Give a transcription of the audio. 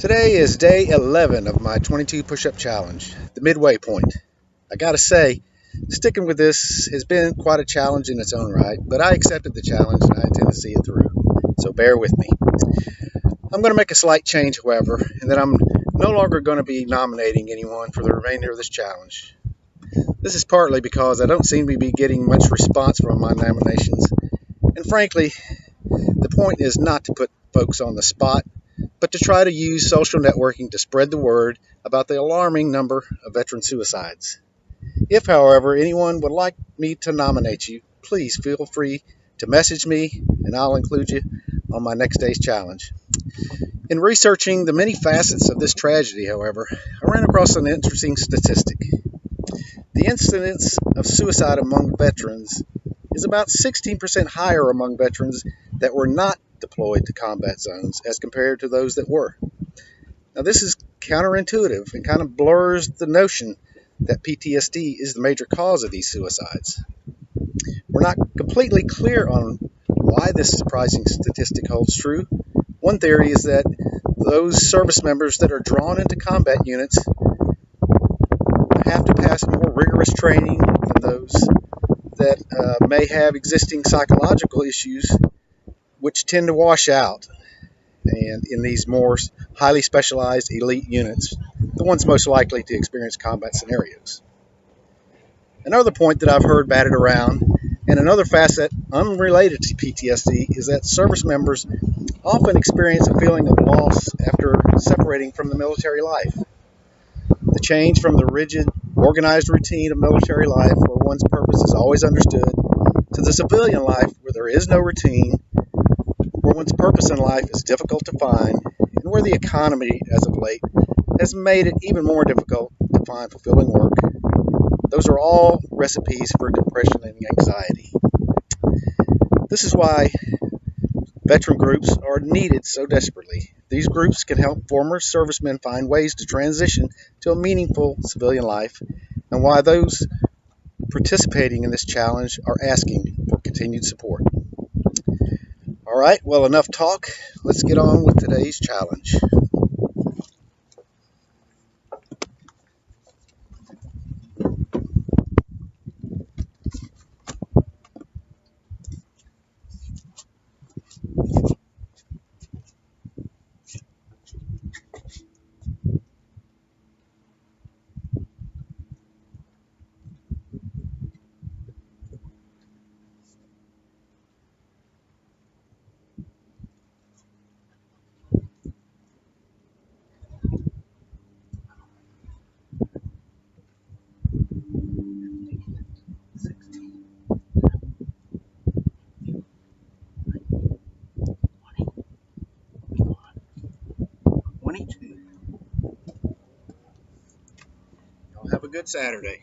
Today is day 11 of my 22 push-up challenge, the midway point. I gotta say, sticking with this has been quite a challenge in its own right, but I accepted the challenge and I intend to see it through, so bear with me. I'm going to make a slight change, however, and that I'm no longer going to be nominating anyone for the remainder of this challenge. This is partly because I don't seem to be getting much response from my nominations, and frankly, the point is not to put folks on the spot, but to try to use social networking to spread the word about the alarming number of veteran suicides. If, however, anyone would like me to nominate you, please feel free to message me and I'll include you on my next day's challenge. In researching the many facets of this tragedy, however, I ran across an interesting statistic. The incidence of suicide among veterans is about 16% higher among veterans that were not deployed to combat zones as compared to those that were. Now, this is counterintuitive and kind of blurs the notion that PTSD is the major cause of these suicides. We're not completely clear on why this surprising statistic holds true. One theory is that those service members that are drawn into combat units have to pass more rigorous training than those that may have existing psychological issues which tend to wash out, and in these more highly specialized elite units, the ones most likely to experience combat scenarios. Another point that I've heard batted around, and another facet unrelated to PTSD, is that service members often experience a feeling of loss after separating from the military life. The change from the rigid, organized routine of military life, where one's purpose is always understood, to the civilian life where there is no routine, where one's purpose in life is difficult to find, and where the economy, as of late, has made it even more difficult to find fulfilling work. Those are all recipes for depression and anxiety. This is why veteran groups are needed so desperately. These groups can help former servicemen find ways to transition to a meaningful civilian life, and why those participating in this challenge are asking for continued support. All right, well, enough talk. Let's get on with today's challenge. Y'all have a good Saturday.